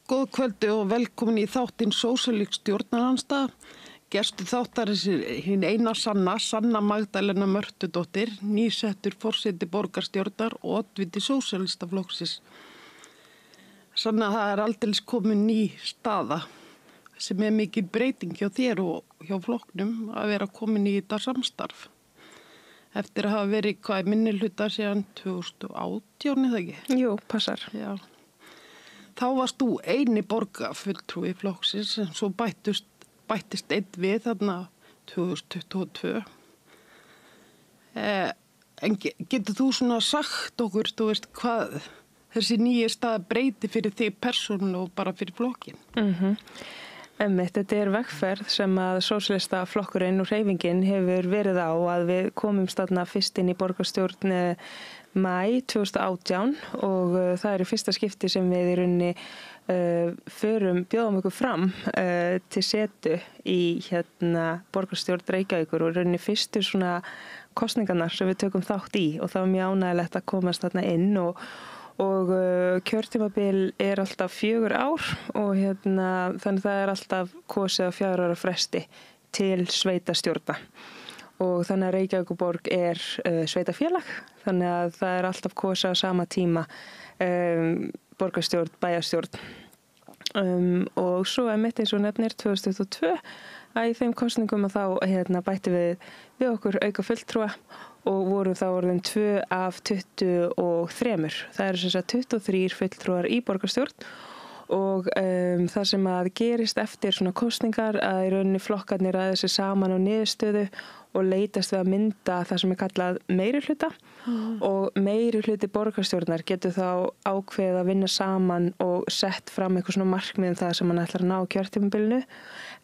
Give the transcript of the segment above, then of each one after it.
Góð kvöldi og velkomin í þáttinn Sósíalísk stjórnarandstaða. Gestur þáttarins hinn eina Sanna Magdalena Mörtudóttir, nýsettur forseti borgarstjórnar og oddviti Sósíalistaflokksins. Sanna, það aldeilis komin ný staða sem mikil breyting hjá þér og hjá flokknum að vera komin í þetta samstarf. Eftir að hafa verið minnihluta síðan 2018, eða ekki? Jú, passar. Já. Þá varst þú eini borgarfulltrúi flokksins en svo bættist einn við þarna 2022. En getur þú svona sagt okkur, þú veist, hvað þessi nýja staða breyti fyrir þig persónulega og bara fyrir flokkin? Þetta vegferð sem að Sósíalistaflokkurinn og hreyfingin hefur verið á að við komumst þarna fyrst inn í borgarstjórn maí 2018 og það í fyrsta skipti sem við í rauninni bjóðum okkur fram til setu í borgarstjórn Reykjavíkur og rauninni fyrstu svona kosningarnar sem við tökum þátt í og það var mjög ánægilegt að komast þarna inn og kjörtímabil alltaf 4 ár og þannig það alltaf kosið á 4 ára fresti til sveitastjórna. Og þannig að Reykjavíkurborg sveitafélag, þannig að það alltaf kosið á sama tíma borgarstjórn, bæjarstjórn. Og svo mitt eins og nefnir 2022 að í þeim kosningum að þá bætti við okkur auka fulltrúa og vorum þá orðin 2 af 23. Það sem sagt 23 fulltrúar í borgarstjórn og það sem að gerist eftir svona kosningar að í rauninni flokkarnir ræða sig saman á niðurstöðu og leitast við að mynda það sem kallað meirihluta og meirihluti borgarstjórnar getur þá ákveðið að vinna saman og sett fram eitthvað svona markmið það sem hann ætlar að ná á kjörtímabilinu.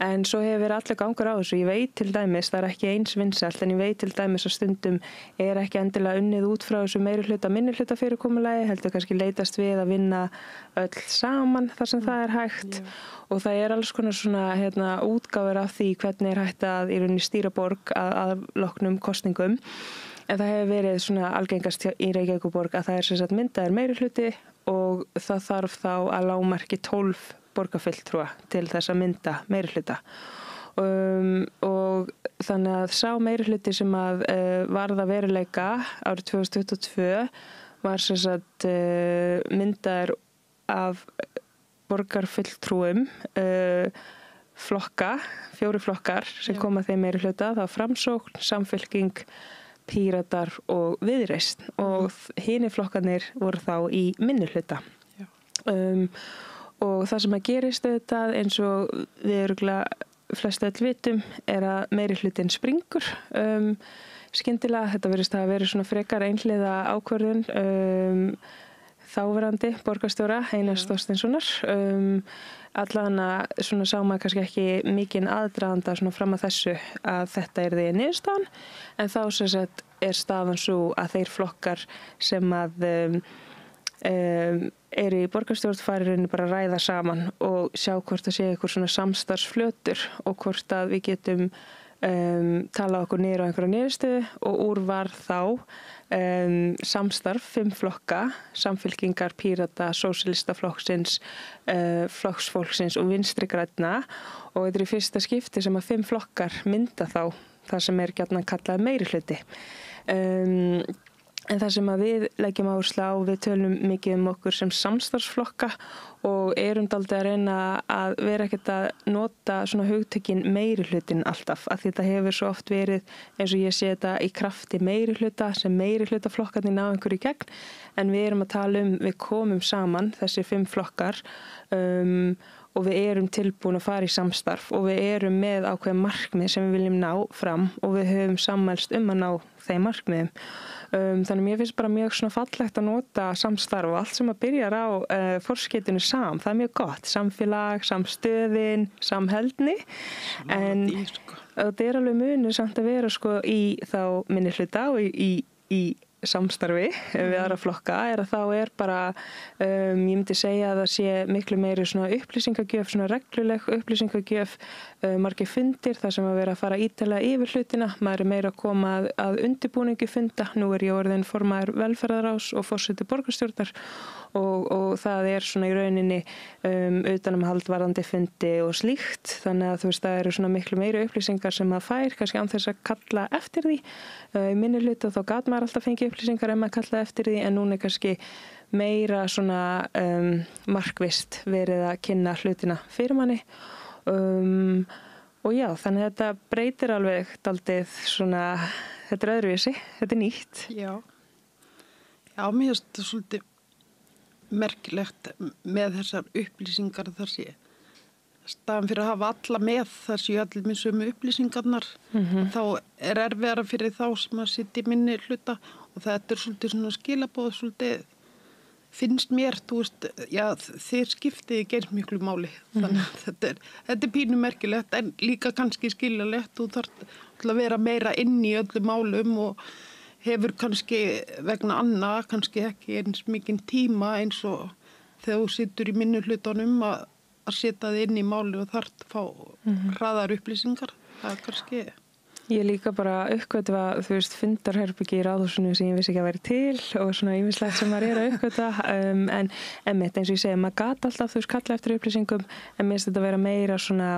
En svo hefur verið allir gangur á þessu. Ég veit til dæmis, það ekki eins vinsælt, en ég veit til dæmis að stundum ekki endilega unnið út frá þessu meirihluta minnihluta fyrirkomulagi, heldur kannski leitast við að vinna öll saman þar sem það hægt. Og það alls konar svona útgáfur af því hvernig hægt að í rauninni stýra borg að loknum kosningum. En það hefur verið svona algengast í Reykjavíkurborg að það sem sagt myndaður meirihluti og það þarf þá að lágmarki 12 borgarfulltrúa til þess að mynda meirihluta. Og þannig að sá meirihluti sem að varð að veruleika árið 2022 var sem sagt myndaður af borgarfulltrúum flokka, 4 flokkar sem koma þeim meirihluta, það var Framsókn, Samfylking, Píratar og Viðreisn og hinir flokkarnir voru þá í minnihluta. Og það sem að gerist auðvitað eins og við örugglega flest öll vitum að meirihlutin springur. Skyndilega, þetta virðist að vera svona frekar einhliða ákvörðun þáverandi borgarstjóra Einars Þorsteinssonar. Allavega svona sá maður kannski ekki mikinn aðdraganda svona fram að þessu að þetta því niðurstaðan, en þá sem sagt staðan svo að þeir flokkar sem að í borgarstjórn farir bara að ræða saman og sjá hvort það sé eitthvað svona samstarfsflötur og hvort að við getum tala okkur niður á einhverja niðurstöðu og úr var þá samstarf 5 flokka, Samfylkingar, Pírata, Sósíalistaflokksins, Flokksfólksins og Vinstri grænna og þetta í fyrsta skipti sem að 5 flokkar mynda þá það sem gjarnan kallað meirihluti. En það sem að við leggjum áherslu á, við tölum mikið okkur sem samstarfsflokka og dálítið að reyna að vera ekkert að nota svona hugtökin meirihlutin alltaf, af því þetta hefur svo oft verið eins og ég sé þetta í krafti meirihluta sem meirihlutaflokkarnir ná einhverju í gegn, en við að tala við komum saman, þessi 5 flokkar og við tilbúin að fara í samstarf og við með ákveðin markmið sem við viljum ná fram og við höfum sammælst að ná þeim markmiðum. Þannig mér finnst bara mjög svona fallegt að nota samstarf og allt sem að byrjar á forskeytinu það er mjög gott, samfélag, samstöðin, samheldni, en þetta alveg munur samt að vera í þá minnihluta og í samstarfi við aðra flokka að þá bara, ég myndi segja að það sé miklu meiri svona upplýsingagjöf, svona regluleg upplýsingagjöf, margir fundir þar sem að vera að fara ítarlega yfir hlutina, maður meira að koma að undirbúningi funda, nú ég orðin formaður velferðarráðs og forseti borgarstjórnar og það svona í rauninni utanumhald varðandi fundi og slíkt, þannig að þú veist það eru svona miklu meiri upplýsingar sem maður fær kannski án þess að kalla eftir því. Í minni hluta þá gat maður alltaf fengið upplýsingar ef maður kallaði eftir því, en núna er kannski meira svona markvisst verið að kynna hlutina fyrir manni. Og já, þannig að þetta breytir alveg daldið svona, þetta er öðruvísi, þetta er nýtt. Já, mér finnst þetta svolítið merkilegt með þessar upplýsingar þessi staðan fyrir að hafa alla með þessi allir með sömu upplýsingarnar, þá er erfiðara fyrir þá sem að sitja í minni hluta og þetta er svolítið svona skilaboð, svolítið finnst mér, þú veist, já, þeir skiptið gerir miklu máli, þannig að þetta er pínu merkilegt en líka kannski skiljalegt, þú þarf að vera meira inn í öllu málum og hefur kannski vegna annað, kannski ekki eins mikinn tíma eins og þegar þú situr í minnihlutunum að setja þið inn í máli og þarf að fá hraðar upplýsingar. Það er kannski... Ég líka bara uppgötva, þú veist, fundarherbyggi í Ráðhúsinu sem ég vissi ekki að væri til og svona ýmislegt sem maður að uppgötva. En einmitt, eins og ég segi, maður gat alltaf, þú veist, kalla eftir upplýsingum en mér finnst þetta að vera meira svona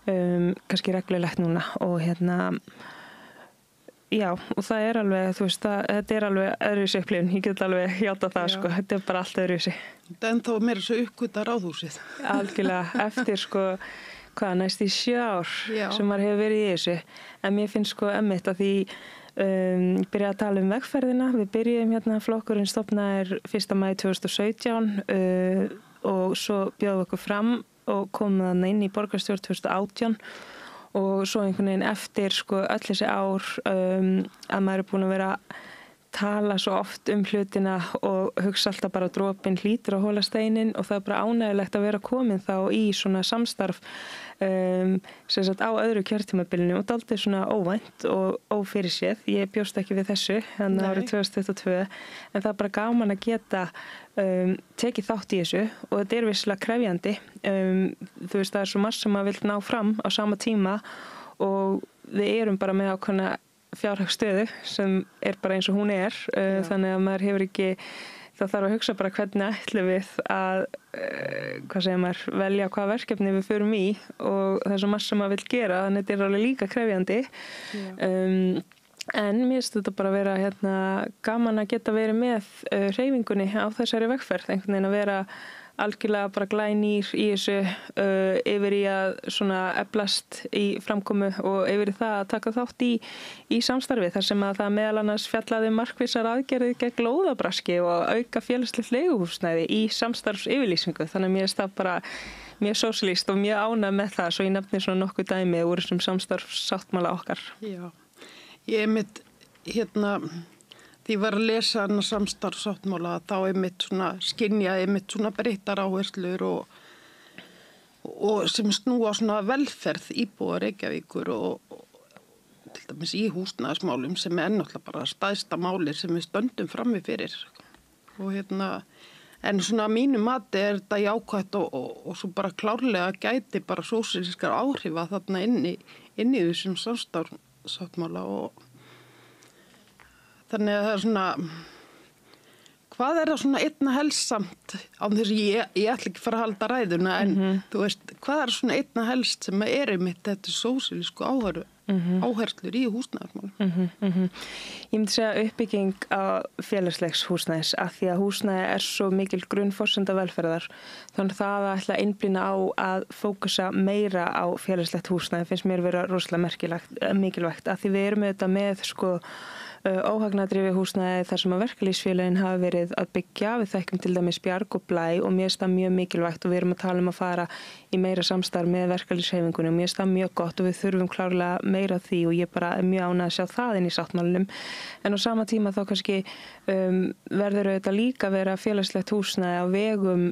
kannski reglulegt núna og já, og það er alveg, þú veist, þetta er alveg öðruvísi upplifun, ég get alveg hjáta það, sko, þetta er bara allt öðruvísi. En þá meira svo uppgöta Ráðhúsið. Algjörlega, eftir, sko, næst í 7 ár sem maður hefur verið í þessu, en mér finnst, sko, einmitt að því byrja að tala vegferðina, við byrjum flokkurinn stofnaður 1. maí 2017 og svo bjóðum við okkur fram og komum þannig inn í borgarstjórn 2018 og svo einhvern veginn eftir sko öll þessi ár að maður er búin að vera að tala svo oft hlutina og hugsa alltaf bara dropinn hlýtur að hóla steinin og það er bara ánægilegt að vera komin þá í svona samstarf sem sagt á öðru kjörtímabilinu og dálítið svona óvænt og ófyrirséð. Ég bjóst ekki við þessu þannig árið 2022 en það er bara gaman að geta tekið þátt í þessu og þetta er vissulega krefjandi. Þú veist það er svo margt sem maður vill ná fram á sama tíma og við erum bara með ákveðna fjárhagsstöðu sem er bara eins og hún er þannig að maður hefur ekki það þarf að hugsa bara hvernig ætlum við að velja hvað verkefni við förum í og það er svo margt sem maður vill gera þannig að þetta er alveg líka krefjandi en mér finnst þetta bara vera gaman að geta verið með hreyfingunni á þessari vegferð einhvern veginn að vera algjörlega bara glænýr í þessu yfir í að svona eflast í framkomu og yfir í það að taka þátt í samstarfi þar sem að það meðal annars fjallaði markvissar aðgerðir gegn lóðabraski og auka félagslegt leiguhúsnæði í samstarfsyfirlýsingu þannig að mér er það bara mjög sósíalískt og mjög ánægð með það svo ég nefni svona nokkuð dæmi úr þessum samstarfssáttmála okkar. Já, ég mitt því ég var að lesa hana samstarfsáttmála þá skynjaði svona breyttar áherslur og sem snúa svona velferð íbúa Reykjavíkur og til dæmis í húsnæðismálum sem er náttúrulega bara stærsta máli sem við stöndum frammi fyrir og en svona að mínu mati er þetta jákvætt og svo bara klárlega gæti bara sósíalískar áhrifa þarna inn í þessum samstarfsáttmála og þannig að það er svona, hvað er það svona einna helst samt, á þess að ég ætla ekki fara að halda ræðuna, en þú veist, hvað er svona einna helst sem er einmitt þetta sósíalísku áherslur í húsnæðismálum? Ég myndi segja uppbygging á félagslegs húsnæðis, af því að húsnæði er svo mikil grunnforsenda velferðar, þannig það að ætla að einblína á að fókusa meira á félagslegt húsnæði finnst mér vera rosalega mikilvægt, af því við erum auðvitað með sko óhagnadrifi húsnæði þar sem að verkalýðsfélögin hafa verið að byggja, við þekkjum til dæmis Bjarg og Blæ og mér finnst það mjög mikilvægt og við erum að tala að fara í meira samstarf með verkalýðshreyfingunni og mér finnst það mjög gott og við þurfum klárlega meira því og ég bara er mjög ánægð að sjá það inn í sáttmálanum en á sama tíma þá kannski verður auðvitað líka vera félagslegt húsnæði á vegum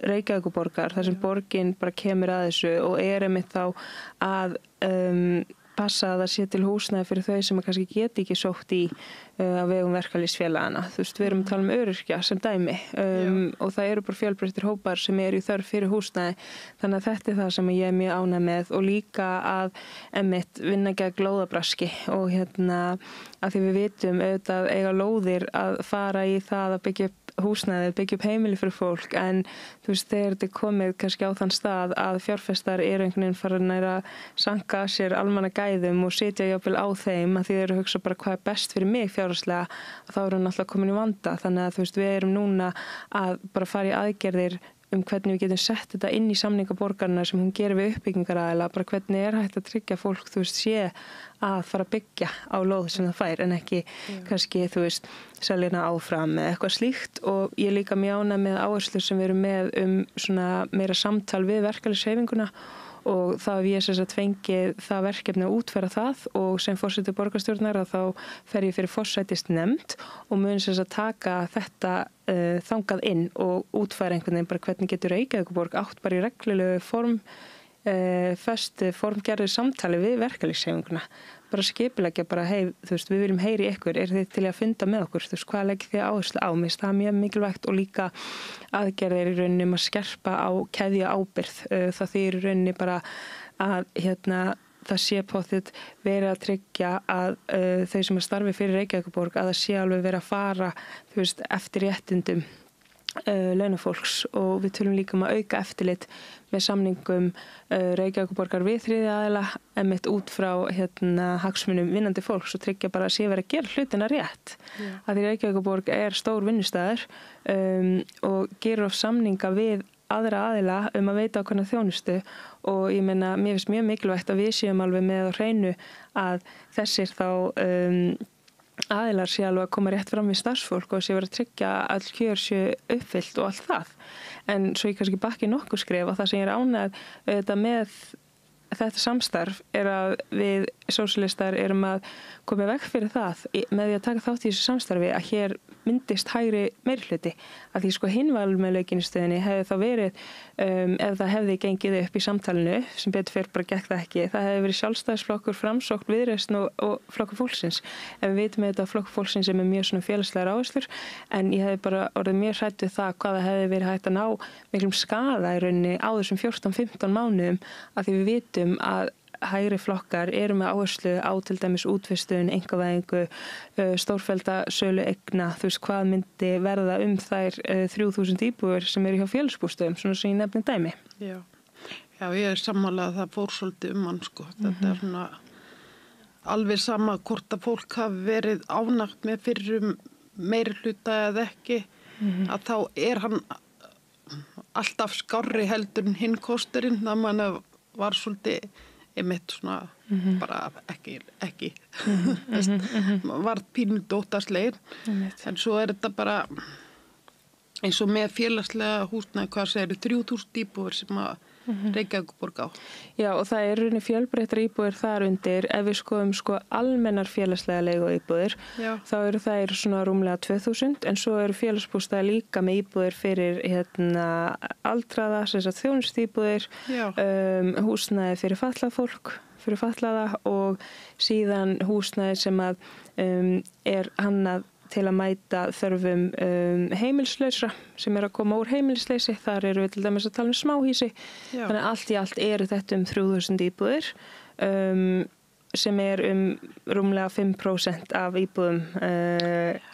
Reykjavíkurborgar þar sem borgin bara kemur að þessu og er einmitt þá að passa að það sé til húsnæði fyrir þau sem kannski geti ekki sótt í á vegum verkalýðsfélagana. Þú veist, við erum að tala um öryrkja sem dæmi og það eru bara fjölbreyttir hópar sem eru í þörf fyrir húsnæði. Þannig að þetta er það sem ég er mjög ánægð með og líka að einmitt vinna gegn lóðabraski og að því við vitum auðvitað eiga lóðir að fara í það að byggja upp húsnæði, byggja upp heimili fyrir fólk en þú veist, þegar þetta er komið kannski á þann stað að fjárfestar eru einhvern veginn farin að sanka sér almannagæðum og sitja jafnvel á þeim að því þeir eru að hugsa bara hvað er best fyrir mig fjárhagslega, þá eru hann alltaf komin í vanda þannig að þú veist, við erum núna að bara fara í aðgerðir hvernig við getum sett þetta inn í samninga borgarna sem hún gerir við uppbyggingaraðila, bara hvernig er hægt að tryggja fólk, þú veist, sé að fara að byggja á lóð sem það fær en ekki kannski, þú veist, seljuna áfram eða eitthvað slíkt og ég líka mjög ánægð með áherslur sem við erum með svona meira samtal við verkalýðshreyfinguna og þá hef ég sem sagt fengið það verkefni að útfæra það og sem forseti borgarstjórnar að þá fer ég fyrir forsætisnefnd og mun sem sagt taka þetta þangað inn og útfæra einhvern veginn bara hvernig getur Reykjavíkurborg átt bara í reglulegu festu formgerðu samtali við verkalýðshreyfinguna bara skipuleggja bara hei, þú veist, við viljum heyri ykkur, er þið til að funda með okkur, þú veist, hvað leggir þið áherslu á mig, það er mjög mikilvægt og líka aðgerðir í rauninni að skerpa á keðju ábyrgð, það þýðir í rauninni bara að það sé potið verið að tryggja að þau sem að starfi fyrir Reykjavíkurborg að það sé alveg verið að fara, þú veist, eftir réttindum launafólks og við tölum líka um að auka eftirlit með samningum Reykjavíkurborgar við þriðja aðila einmitt út frá hagsmunum vinnandi fólks og tryggja bara að sé verið að gera hlutina rétt. Að því Reykjavíkurborg er stór vinnustæður og gerur of samninga við aðra aðila að veita ákveðna þjónustu og ég meina, mér finnst mjög mikilvægt að við séum alveg með á hreinu að þessir þá aðilar sé alveg að koma rétt fram við starfsfólk og sé verið að tryggja all kjör sé uppfyllt og allt það. En svo ég kannski bakki nokkuð skref og það sem ég er ánægð þetta með þetta samstarf er að við sósíalistar erum að koma veg fyrir það með því að taka þátt í þessu samstarfi að hér myndist hægri meirihluti að því sko hinvalmöðleikin í stöðinni hefði þá verið ef það hefði gengið upp í samtalinu sem betur fyrir bara gekk það ekki það hefði verið sjálfstæðisflokkur, framsókn, viðreisn og flokkur fólksins en við vitum að flokkur fólksins er með mjög svona félagslegar áherslur en ég hefði bara orðið mjög hrædd við það hvað það hefði verið hægt að ná miklum skaða í rauninni á þessum 14-15 mánuðum að því við vitum að hægri flokkar eru með áherslu á til dæmis útvistun, einkavæðingu, stórfellda sölu eigna, þú veist hvað myndi verða þær 3000 íbúðir sem eru hjá félagsbústöðum, svona sem ég nefni dæmi. Já, ég er sammála að það fór svolítið hann sko. Þetta er svona alveg sama hvort að fólk hafi verið ánægt með fyrir meiri hluta eða ekki, að þá er hann alltaf skárri heldur en hinn kosturinn, það mann var svolítið einmitt svona bara ekki var pínu dóttaslegin en svo er þetta bara eins og með félagslega húsnæði hvað segir 3000 íbúðir sem að Reykjavíkurborg á. Já og það er rauninni fjölbreyttar íbúðir þar undir ef við skoðum almennar félagslega leigu íbúðir þá eru þær svona rúmlega 2000 en svo eru félagsbústaðir líka með íbúðir fyrir aldraða, þjónustýbúðir húsnæði fyrir fatlað fólk fyrir fatlaða og síðan húsnæði sem að er hannað til að mæta þörfum heimilislausra sem er að koma úr heimilisleysi. Þar eru við til dæmis að tala um smáhýsi. Þannig að allt í allt eru þetta 3000 íbúðir sem er rúmlega 5% af íbúðum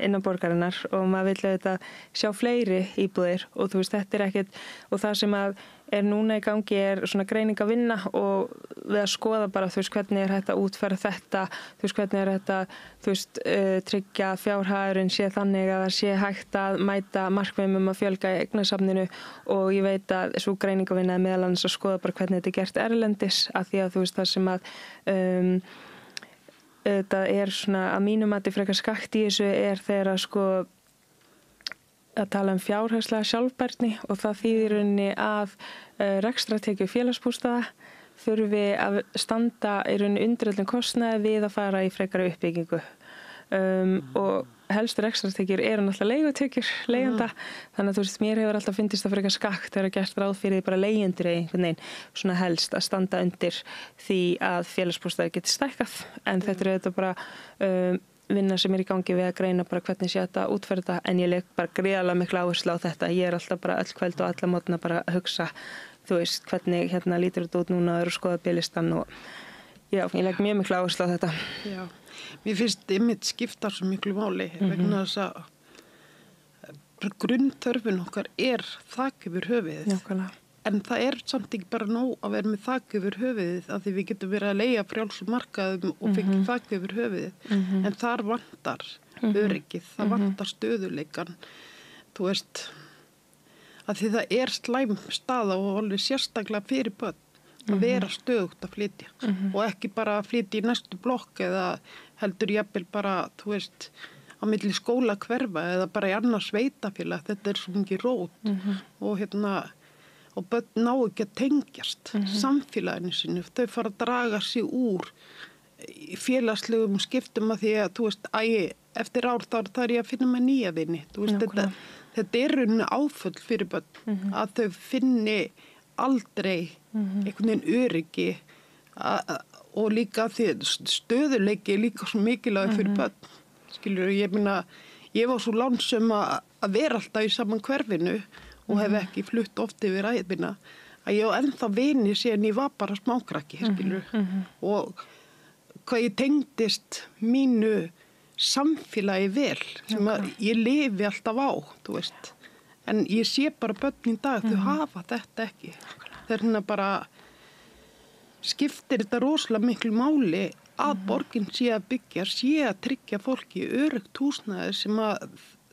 innan borgarinnar og maður vill auðvitað sjá fleiri íbúðir og þú veist þetta er ekkert og það sem að er núna í gangi er svona greining að vinna og við að skoða bara þú veist hvernig er hægt að útfæra þetta þú veist hvernig er hægt að þú veist tryggja fjárhagurinn sé þannig að það sé hægt að mæta markmiðum að fjölga í eignasafninu og ég veit að svo greining að vinna er meðal annars að skoða bara hvernig þetta er gert erlendis af því að þú veist það sem að þetta er svona að mínum mati frekar skakt í þessu er þegar að að tala um fjárhagslega sjálfbærni og það þýðir rauninni að rekstratekjur félagsbústaða þurfi að standa í rauninni undir öllum kostnaði við að fara í frekara uppbyggingu og helstu rekstrartekjur eru náttúrulega leigutekjur leigjenda, þannig að þú veist, mér hefur alltaf fyndist það frekar skakt þegar gert ráð fyrir bara leigjendur einhvern veginn svona helst að standa undir því að félagsbústaðir geti stækkað, en þetta er auðvitað bara vinna sem í gangi við að greina bara hvernig sé þetta útferða, en ég legg bara gríðarlega mikla áherslu á þetta. Ég er alltaf bara öll kvöld og alla mótna bara að hugsa, þú veist, hvernig lítur þetta út núna og skoða biðlistan og já, ég legg mjög mikla áherslu á þetta. Já, mér finnst einmitt skipta svo miklu máli vegna þess að grunnþörfin okkar þak yfir höfuðið. Nákvæmlega. En það samt ekki bara nóg að vera með þak yfir höfuðið af því við getum verið að leigja frjálsum markaðum og fengið þak yfir höfuðið. En þar vantar öryggið, það vantar stöðuleikan. Þú veist, að því það slæm staða og alveg sérstaklega fyrir börn að vera stöðugt að flytja og ekki bara að flytja í næstu blokk eða heldur jafnvel bara, þú veist, á milli skóla hverfa eða bara í annars sveitafélag. Þetta svo mikið rót og börn ná ekki að tengjast samfélaginu sínu. Þau fara að draga sig úr félagslegum skiptum að því að, þú veist, eftir ár þá ég að finna með nýja vini. Þú veist, þetta rauninni áföll fyrir börn að þau finni aldrei einhvern veginn öryggi og líka því stöðuleiki líka svo mikilvæg fyrir börn. Skilur, ég meina, ég var svo lánsöm að vera alltaf í saman hverfinu og hef ekki flutt oft yfir æðina, að ég á ennþá vini síðan ég var bara smákrakki, skilur. Og hvað ég tengdist mínu samfélagi vel, sem að ég lifi alltaf á, þú veist. En ég sé bara börn í dag, þau hafa þetta ekki. Þeirna bara skiptir þetta rosalega miklu máli að borgin sé að byggja, sé að tryggja fólki öruggt húsnæði sem að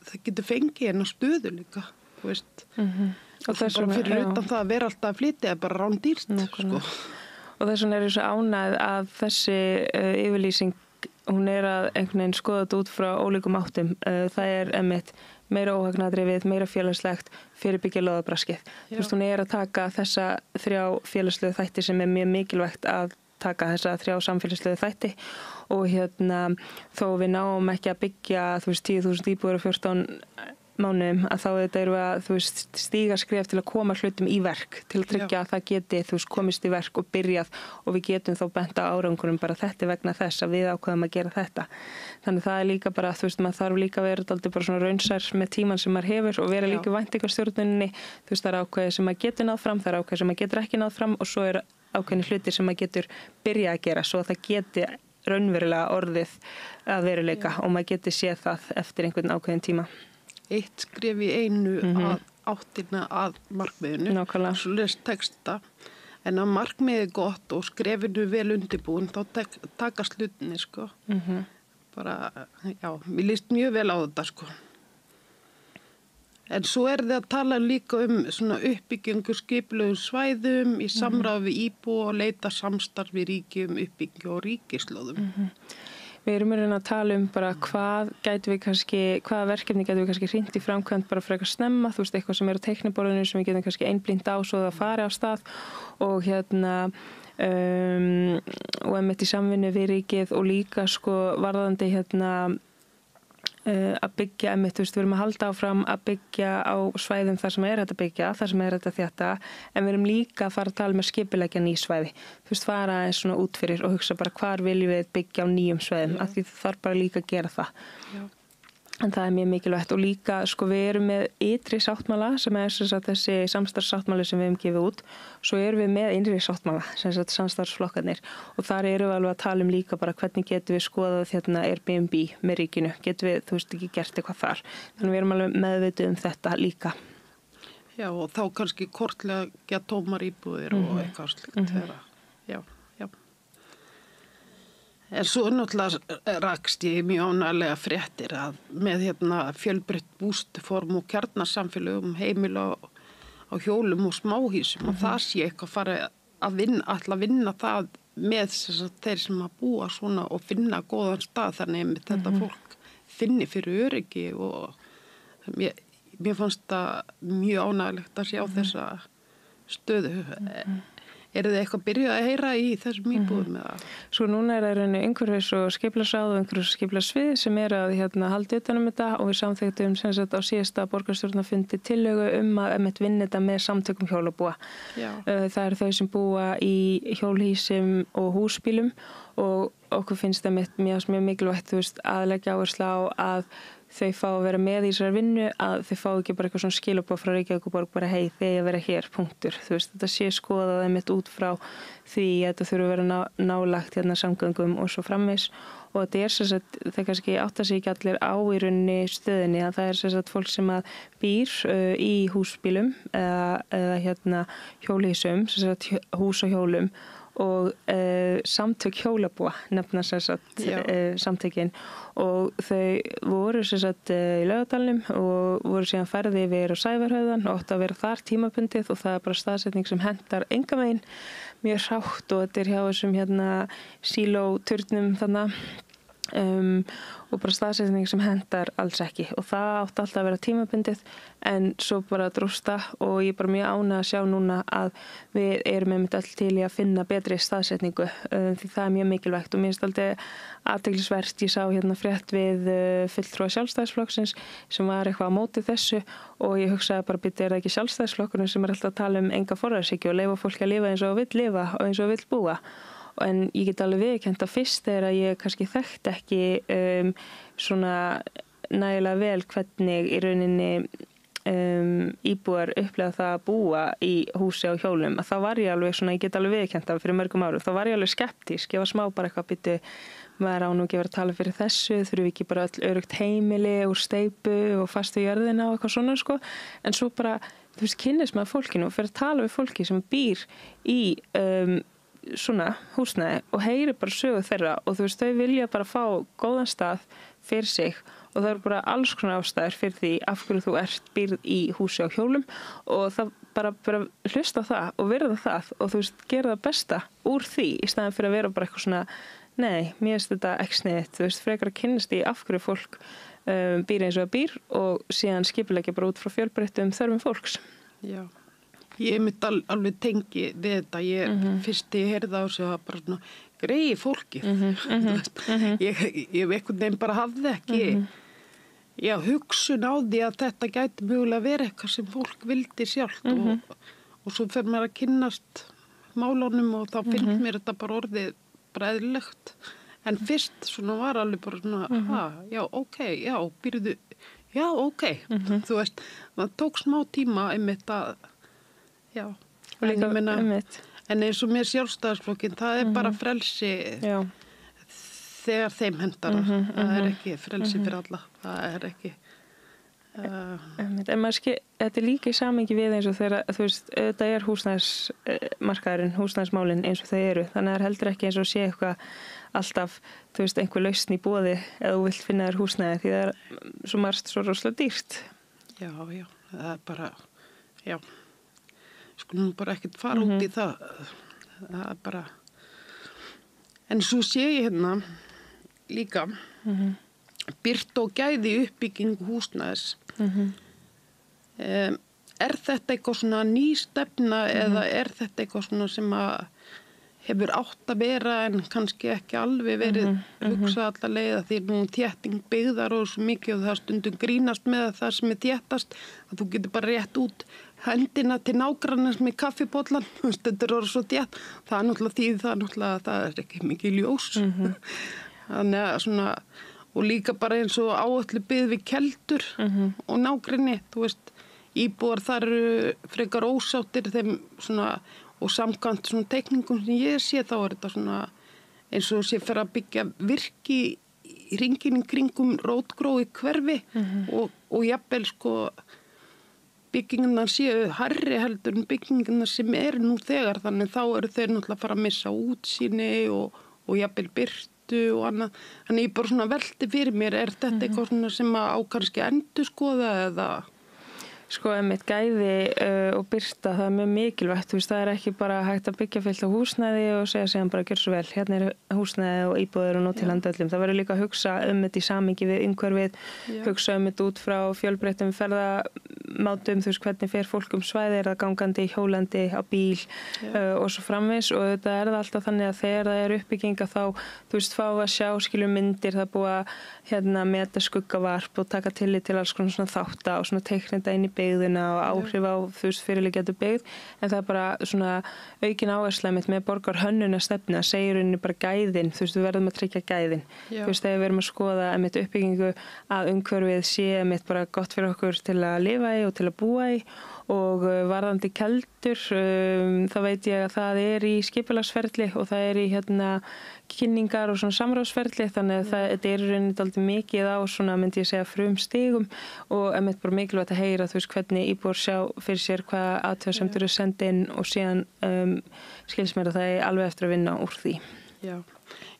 það getur fengið en að stöðuleika, þú veist. Og þess vegna fyrir utan það að vera alltaf að flytja er bara rándýrt, sko. Og þess vegna svo ánægð að þessi yfirlýsing, hún að einhvern veginn skoða þetta út frá ólíkum áttum. Það einmitt meira óhagnadrifið, meira félagslegt, fyrirbyggja lóðabraskið. Þú veist, hún að taka þessa 3 félagslegu þætti sem mjög mikilvægt að taka þessa 3 samfélagslegu þætti og þó við náum ekki að byggja, þú veist, 10.000 íbúðir og 14 mánuðum, að þá þetta erum við að, þú veist, stíga skref til að koma hlutum í verk, til að tryggja að það geti, þú veist, komist í verk og byrjað og við getum þá bent á árangurum bara þetta vegna þess að við ákveðum að gera þetta. Þannig það líka bara, þú veist, maður þarf líka að vera alltaf bara svona raunsær með tíman sem maður hefur og vera líka væntingastjórnuninni, þú veist, það ákveðið sem maður getur náð fram, það ákveðið sem maður getur ekki náð fram og svo ákveðni hlutir sem maður getur byrjað að gera svo að það geti raunverulega orðið að veruleika og maður geti séð það eftir einhvern ákveðin tíma. Eitt skref í einu að áttina að markmiðinu. Nákvæmlega. Svo lest texta. En að markmiðið gott og skrefinu vel undirbúin, þá takast hlutinni, sko. Bara, já, mér líst mjög vel á þetta, sko. En svo þið að tala líka svona uppbyggingu skipulögum svæðum í samráði við íbúa og leita samstarf við ríki uppbyggingu og ríkislóðum. Við erum að tala bara hvaða verkefni gætum við kannski hrint í framkvæmd bara frekar snemma, þú veist, eitthvað sem á teikniborðinu sem við getum kannski einblínt á svo það fari á stað og og einmitt í samvinnu við ríkið og líka sko varðandi að byggja einmitt, þú veist, við erum að halda áfram að byggja á svæðum þar sem hægt að byggja, þar sem hægt að þétta, en við erum líka að fara að tala með skipuleggja ný svæði. Þú veist, fara eins svona út fyrir og hugsa bara hvar viljum við byggja á nýjum svæðum, af því það þarf bara líka að gera það. Já. En það mjög mikilvægt og líka, sko, við erum með ytri sáttmála sem þessi samstarfssáttmáli sem við hefum gefið út. Svo erum við með innri sáttmála, samstarfsflokkarnir og þar erum við alveg að tala líka bara hvernig getum við skoðað Airbnb með ríkinu. Getum við, þú veist, ekki gert eitthvað þar. Þannig við erum alveg meðvituð þetta líka. Já, og þá kannski kortlega tómar íbúðir og eitthvað slikt þeirra. Já. En svo náttúrulega rakst ég mjög ánæglega fréttir að með fjölbreytt bústuform og kjarnasamfélögum heimil á hjólum og smáhísum og það sé eitthvað fara að vinna það með þeir sem að búa svona og finna góðan stað þannig að þetta fólk finni fyrir öryggi og mér fannst það mjög ánægilegt að sjá þessa stöðu. Eru þið eitthvað byrjuð að heyra í þessum íbúðum eða? Svo núna það rauninu umhverfis- og skipulagsráð og umhverfis- og skipulagssvið sem að halda utan þetta og við samþykktum sem sagt á síðasta borgarstjórnarfundi tillögu að einmitt vinna þetta með samtökum hjólabúa. Það eru þau sem búa í hjólhýsum og húsbílum og okkur finnst það mjög mikilvægt að leggja áherslu á að þau fá að vera með í þessari vinnu, að þau fá ekki bara eitthvað svona skilaboð frá Reykjavíkurborg bara hei, þið að vera hér, punktur. Þetta sé skoðað einmitt út frá því að þetta þurfa að vera nálagt samgöngum og svo framvis og þetta sem sagt, það kannski átta sig ekki allir á í rauninni stöðinni að það sem sagt fólk sem að býr í húsbílum eða hjólhýsum, sem sagt hús og hjólum og samtök hjólabúa nefna sem sagt samtökin og þau voru sem sagt í Laugardalnum og voru síðan færði yfir á Sævarhöfðan og átti að vera þar tímabundið og það bara staðsetning sem hentar engan veginn mjög hrátt og þetta hjá þessum sílóturnum þannig og bara staðsetning sem hentar alls ekki og það átti alltaf að vera tímabundið en svo bara drósta og ég er bara mjög ánægð að sjá núna að við erum einmitt öll til í að finna betri staðsetningu því það er mjög mikilvægt og mér finnst alltaf athyglisvert, ég sá frétt við fulltrúa Sjálfstæðisflokksins sem var eitthvað á móti þessu og ég hugsaði bara er það ekki Sjálfstæðisflokkurinn sem alltaf að tala enga forræðishyggju og leyfa fólki að lifa eins og það vill lifa og eins og það vill búa. En ég get alveg viðurkennt að fyrst að ég kannski þekkti ekki svona nægilega vel hvernig í rauninni íbúar upplega það að búa í húsi á hjólum. Þá var ég alveg svona, ég get alveg viðurkennt það fyrir mörgum árum. Þá var ég alveg skeptísk, ég var smá bara eitthvað býttu maður á nú ekki verið að tala fyrir þessu, þurfum ekki bara öll örugt heimili úr steypu og fast við jörðina og eitthvað svona sko. En svo bara, kynnist maður fólkinu og fyrir að tala við fólki sem býr í svona húsnæði og heyri bara sögu þeirra og þau vilja bara fá góðan stað fyrir sig og það eru bara alls konar ástæður fyrir því af hverju þú býrð í húsi á hjólum og það bara hlusta á það og virða það og gera það besta úr því í staðan fyrir að vera bara eitthvað svona nei, mér finnst þetta ekki sniðugt, frekar að kynnast í af hverju fólk býr eins og það býr og síðan skipuleggja bara út frá fjölbreyttum þörfum fólks. Já. Ég myndi alveg tengi við þetta. Fyrst ég heyrði á þessu að bara svona greiði fólki. Ég einhvern veginn bara hafði ekki hugsun á því að þetta gæti mögulega verið eitthvað sem fólk vildi sjálft og svo fer mér að kynnast málunum og þá finnst mér þetta bara orðið eðlilegt. En fyrst svona var alveg bara svona, já, ok, já, býrðu, já, ok. Það tók smá tíma einmitt að já, en eins og mér Sjálfstæðisflokkinn, það bara frelsi þegar þeim hendar. Það ekki frelsi fyrir alla. Það ekki. En þetta líka í samhengi við eins og þegar, þetta húsnæðismarkaðurinn, húsnæðismálin eins og þau eru. Þannig að það heldur ekki eins og sé eitthvað alltaf, einhver lausn í boði eða þú vilt finna þér húsnæði því það er svo margt svo rosalega dýrt. Já, það bara, já. Skulum bara ekkert fara út í það. Það bara en svo sé ég líka birt og gæði uppbygging húsnæðis. Þetta eitthvað svona ný stefna eða þetta eitthvað svona sem að hefur átt að vera en kannski ekki alveg verið hugsað alla leiða því nú þétting byggðar og svo mikið og það stundum grínast með það sem þéttast að þú getur bara rétt út hendina til nágrannans með kaffibóllan, þetta orðið svo þétt, það náttúrulega það ekki mikið ljós. Þannig að svona, og líka bara eins og áætlu byggð við keldur og nágranni, íbúar þar eru frekar ósáttir þeim svona og samkvæmt svona teikningum sem ég sé þá þetta svona eins og sé fyrir að byggja virki í hringinn kringum rótgrói hverfi og jafnvel sko byggingarnar séu hærri heldur en byggingarnar sem eru nú þegar þannig þá eru þeir náttúrulega að fara að missa útsýni og jafnvel birtu og annað. Þannig ég bara svona velti fyrir mér þetta eitthvað svona sem að á kannski endurskoða eða Sko einmitt gæði og birta, það er mjög mikilvægt, það er ekki bara hægt að byggja fullt á húsnæði og segja síðan bara gjör svo vel, hérna er húsnæði og íbúðir og nóg til handa öllum. Það verður líka að hugsa þetta í samhengi við umhverfið, hugsa þetta út frá fjölbreyttum mátum, þú veist, hvernig fer fólk svæði, það gangandi, hjólandi, á bíl og svo framvis og þetta það alltaf þannig að þegar það uppbygginga þá, þú veist, fá að sjá skilur myndir, það búið að meta skuggavarp og taka tillit til alls konar svona þátta og svona teiknenda inn í byggðina og áhrif á, þú veist, fyrirliggjandi byggð, en það bara svona aukin áhersla mitt með borgarhönnunarstefnu að segja rauninni bara gæðin, þú veist, við verðum að tryggja gæðin. Þú veist, þegar við erum að skoða einmitt uppbyggingu að umhverfið sé einmitt bara gott fyrir okkur til að lifa í og til að búa í og varðandi keldur, þá veit ég að það í skipulagsferli og það í kynningar og svona samráðsferli, þannig að þetta rauninni dálítið mikið á svona, myndi ég segja, frumstigum og einmitt bara mikilvægt að heyra, þú veist, hvernig íbúar sjá fyrir sér hvað athugasemdir senda inn og síðan skils mér að það alveg eftir að vinna úr því. Já.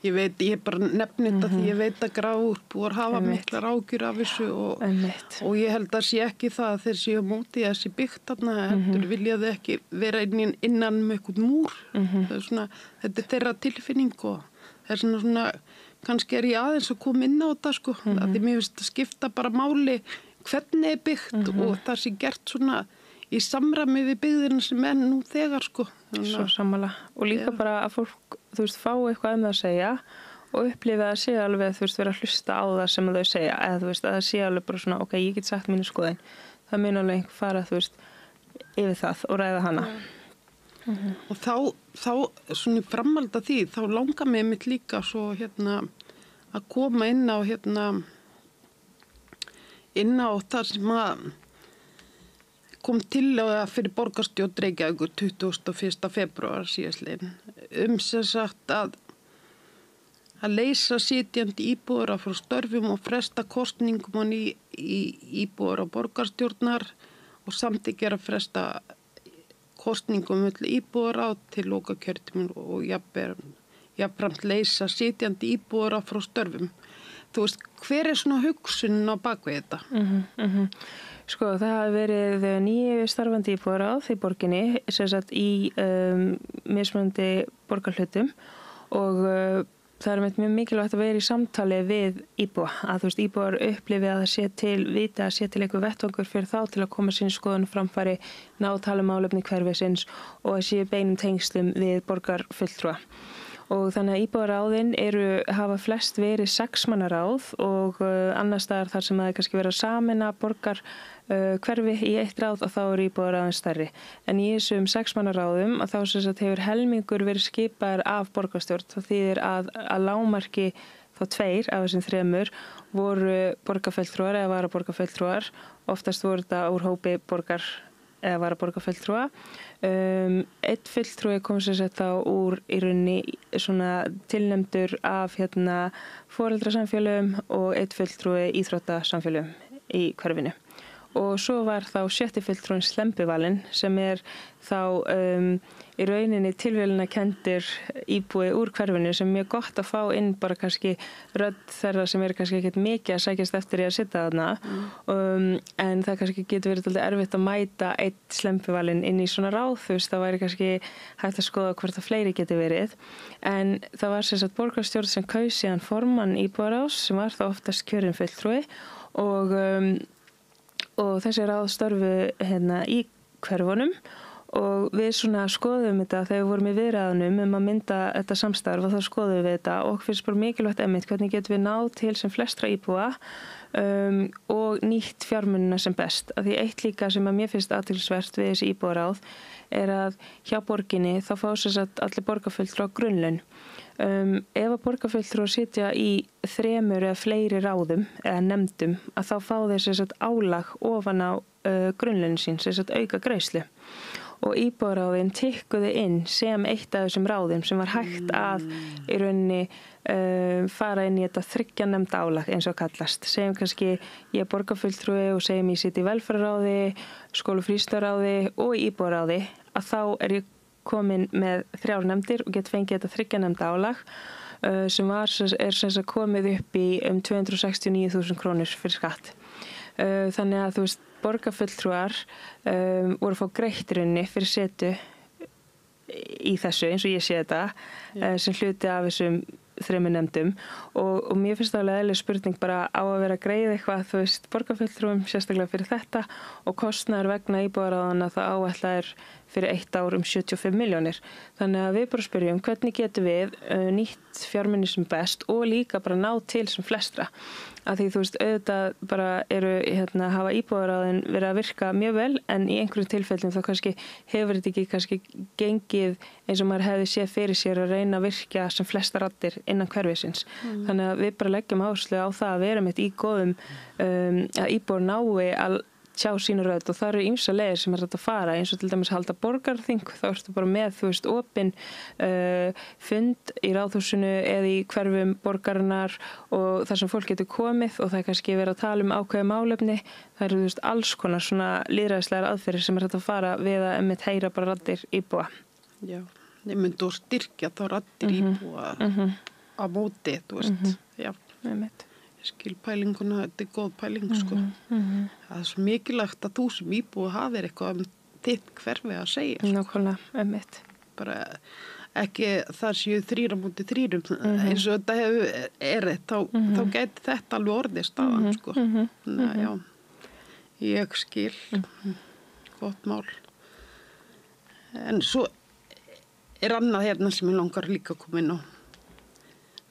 Ég bara nefni þetta því ég veit að grábúar hafa miklar ágjur af þessu og ég held að sé ekki það að þeir séu á móti þessi byggt þarna, heldur viljaðu ekki vera innan með eitthvað múr. Það svona, þetta þeirra tilfinning og það svona, kannski ég aðeins að koma inn á þetta sko, að því mér finnst að skipta bara máli hvernig byggt og það sé gert svona í samræmi við byggðina sem nú þegar sko. Svo sammála og líka bara að fólk, þú veist, fá eitthvað það að segja og upplifa að sé alveg, þú veist, vera að hlusta á það sem þau segja eða þú veist, að það sé alveg bara svona, ok, ég get sagt mínu skoðin, það mun alveg fara, þú veist, yfir það og ræða hana. Og þá svona framhalda því, þá langar mig mitt líka svo að koma inn á það sem að kom til fyrir borgarstjórn Reykjavíkur 21. febrúar síðastliðinn sem sagt að leysa sitjandi íbúar frá störfum og fresta kosningum í íbúar á borgarstjórnar og samþykkja að fresta kosningum milli íbúar til loka kjörtíminn og jafnframt leysa sitjandi íbúar frá störfum. Þú veist, hver svona hugsunin á bakvið þetta? Sko, það hafi verið 9 starfandi íbúðaráð í borginni, sem sagt í mismunandi borgarhlutum og það mjög mikilvægt að vera í samtali við íbúa, að þú veist, íbúar upplifi að það sé til vita, að sé til einhver vettvangur fyrir þá til að koma sinni skoðun framfæri, ná að tala málefni hverfisins og að sé beinum tengslum við borgarfulltrúa. Og þannig að íbúðaráðin hafa flest verið 6 manna ráð og annars staðar þar sem það kannski verið að sameina borgar hverfi í eitt ráð og þá íbúðaráðin stærri. En í þessum 6 manna ráðum að þá sem sagt hefur helmingur verið skipaður af borgarstjórn. Það þýðir að lágmarki þá 2 af þessum 3 voru borgarfulltrúar eða varaborgarfulltrúar. Oftast voru þetta úr hópi borgar eða varaborgarfulltrúa. Einn fulltrúi kom sem sagt þá úr í rauninni svona tilnefndur af foreldrasamfélögum og einn fulltrúi íþróttasamfélögum í hverfinu. Og svo var þá 7. fulltrúin slembivalinn sem þá í rauninni tilviljunarkenndur íbúi úr hverfinu sem mjög gott að fá inn bara kannski rödd þeirra sem kannski ekkert mikið að sækjast eftir í að sitja þarna en það kannski getur verið alltaf erfitt að mæta einn slembivalinn inn í svona ráð, þú veist, það væri kannski hægt að skoða hvort það fleiri geti verið en það var sem sagt borgarstjórn sem kaus síðan formann íbúðaráðs sem var þá oftast kjörinn fulltrúi og þessi ráð störfu í hverfunum og við svona skoðum þetta þegar við vorum í viðræðunum að mynda þetta samstarf og þá skoðum við þetta og finnst bara mikilvægt einmitt hvernig getum við náð til sem flestra íbúa og nýtt fjármunina sem best. Af því eitt líka sem að mér finnst athyglisvert við þessi íbúaráð að hjá borginni þá fá sem sagt allir borgarfulltrúar grunnlaun. Ef að borgarfulltrúar sitja í 3 eða fleiri ráðum eða nefndum að þá fá þeir sem sagt álag ofan á grunnlaunin sín, sem sagt auka greiðslu. Og íbúðaráðin tikkuðu inn sem eitt af þessum ráðum sem var hægt að í rauninni fara inn í þetta 3 nefnda álag eins og kallast. Segjum kannski ég er borgarfulltrúi og segjum ég sitt í velferðarráði, skóla- og frístundaráði og íbúðaráði að þá ég komin með 3 nefndir og get fengið þetta 3 nefnda álag sem sem sagt komið upp í 269.000 krónur fyrir skatt. Þannig að þú veist borgarfulltrúar voru að fá greitt runni fyrir setu í þessu eins og ég sé þetta sem hluti af þessum þremur nefndum og mér finnst það alveg eðlileg spurning bara á að vera að greiða eitthvað, þú veist, borgarfulltrúum sérstaklega fyrir þetta og kostnaður vegna íbúðaráðanna það áætlaður fyrir 1 ár 75 milljónir. Þannig að við bara spyrjum hvernig getum við nýtt fjármuni sem best og líka bara ná til sem flestra. Að því þú veist, auðvitað bara hafa íbúðaráðin verið að virka mjög vel en í einhverjum tilfellum þá kannski hefur þetta ekki kannski gengið eins og maður hefði séð fyrir sér að reyna að virka sem flesta raddir innan hverfisins. Þannig að við bara leggjum áherslu á það að vera með í góðum að íbúar nái að sjá sínu rödd og það eru ýmsa leiðir sem hægt að fara eins og til dæmis halda borgarþing, þá ertu bara með, þú veist, opin fund í ráðhúsinu eða í hverfum borgarinnar og þar sem fólk getur komið og það er kannski verið að tala um ákveðið málefni, það eru, þú veist, alls konar svona lýðræðislegar aðferðir sem hægt að fara við að einmitt heyra bara raddir íbúa. Já, ég myndi að styrkja þá raddir íbúa á móti, þú veist, já, einmitt. Skil pælinguna, þetta er góð pæling sko. Það er svo mikilvægt að þú sem íbúi hafir eitthvað þitt hverfi að segja. Nákvæmlega, einmitt. Bara ekki það séu 3 á móti 3 eins og þetta er þá gæti þetta alveg orðið staðan sko. Já, ég skil gott mál. En svo er annað hérna sem ég langar líka að koma inn á.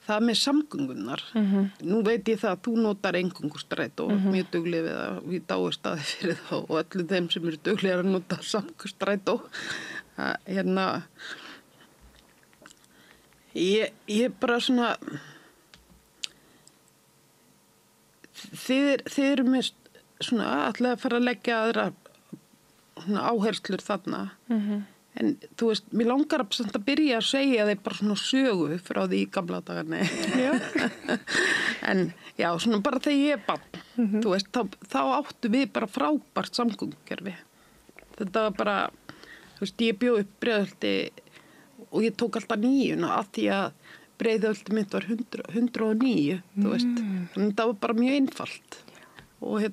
Það með samgöngunar. Nú veit ég það að þú notar eingöngu strætó og mjög dugleg við að við dáist að fyrir þá og öllum þeim sem eru duglegir að nota samgöngustrætó. Ég bara svona þið eru með svona ætlaði að fara að leggja aðra svona áherslur þarna. En þú veist, mér langar að byrja að segja þeir bara svona sögu frá því í gamla dagarni. Já. En já, svona bara þegar ég er barn, þú veist, þá áttu við bara frábært samgöngukerfi. Þetta var bara, þú veist, ég bjó upp Breiðholti og ég tók alltaf 9 af því að Breiðholti mitt var 109, þú veist. Þannig það var bara mjög einfalt. Og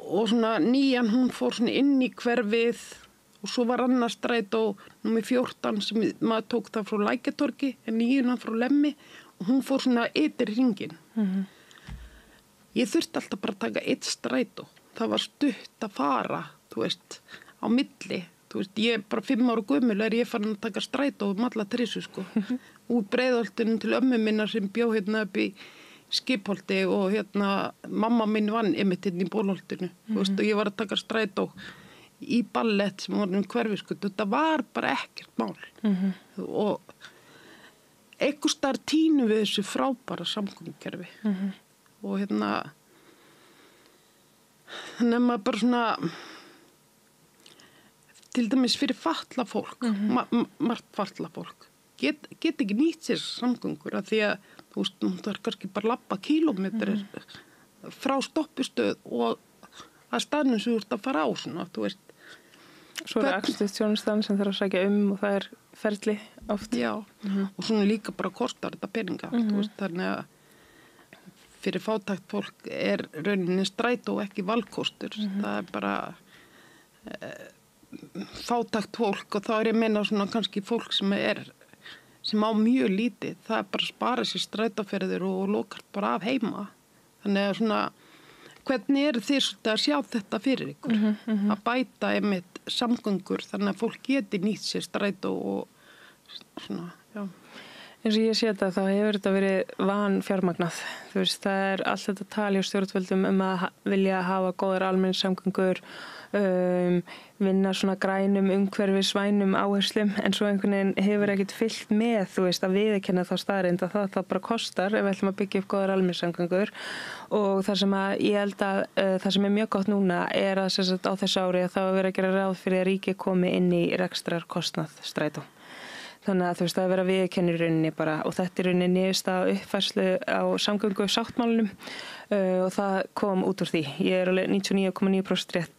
og svona 9 hún fór svona inn í hverfið og svo var annars strætó númer 14 sem maður tók það frá Lækjatorgi en 9 frá Lemmi og hún fór svona ytri hringinn. Ég þurfti alltaf bara að taka 1 strætó. Það var stutt að fara, þú veist, á milli. Þú veist, ég er bara 5 ára gömul ég farin að taka strætó alla Trissu, sko. Úr Breiðholtinu til ömmu minna sem bjó hérna upp í Skipholti og mamma minn vann einmitt hérna í Bólholtinu. Þú veist, og ég var að taka strætó í ballett sem var hverfiskutt. Þetta var bara ekkert mál. Og einhvers staðar tínu við þessu frábæra samgöngukerfi. Og þannig að maður bara svona til dæmis fyrir fatlað fólk, margt fatlað fólk, get ekki nýtt sér samgöngur af því að þú veist, það er kannski bara labba kílómetrir frá stoppistöð og að staðnum sem þú ert að fara á svona, þú veist. Svo er akstuðstjónustan sem þarf að sækja og það er ferli oft. Já, og svona líka bara kostar þetta peninga, þú veist, þannig að fyrir fátækt fólk er rauninni strætó ekki valkostur. Það er bara fátækt fólk og þá er ég meina svona kannski fólk sem á mjög lítið. Það er bara að spara sér strætóferðir og lokar bara af heima. Þannig að svona, hvernig eru þið svolítið að sjá þetta fyrir ykkur? Að bæta einmitt samgöngur þannig að fólk geti nýtt sér strætó og svona, já. Eins og ég sé þetta, þá hefur þetta verið vanfjármagnað. Þú veist, það er allt þetta tali á stjórnvöldum að vilja hafa góðar almenningssamgöngur, vinna svona grænum, umhverfisvænum áherslum, en svo einhvern veginn hefur ekkert fyllt með, þú veist, að viðurkenna þá staðreynd að það bara kostar ef við ætlum að byggja upp góðar almenningssamgöngur. Og það sem að ég held að það sem er mjög gott núna er að á þessu ári að það var verið að gera ráð fyrir að ríkið komi inn í rekstrarkostnað strætó. Þannig að þú veist, það er verið að viðurkenna í rauninni bara og þetta er rauninni niðurstaða uppfærslu á samgöngu sáttmálunum og það kom út úr því. Ég er alveg 99,9% rétt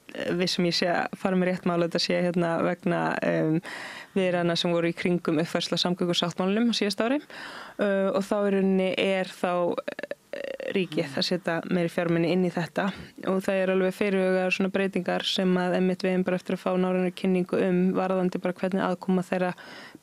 sem ég sé að fara með rétt mála þetta sé vegna viðræðna sem voru í kringum uppfærslu samgöngu sáttmálunum á síðasta ári og þá í rauninni er þá ríkið að setja meiri fjármuni inn í þetta og það er alveg fyrirhugaðar svona breytingar sem að einmitt við bara eftir að fá náræna kynningu varðandi bara hvernig aðkoma þeirra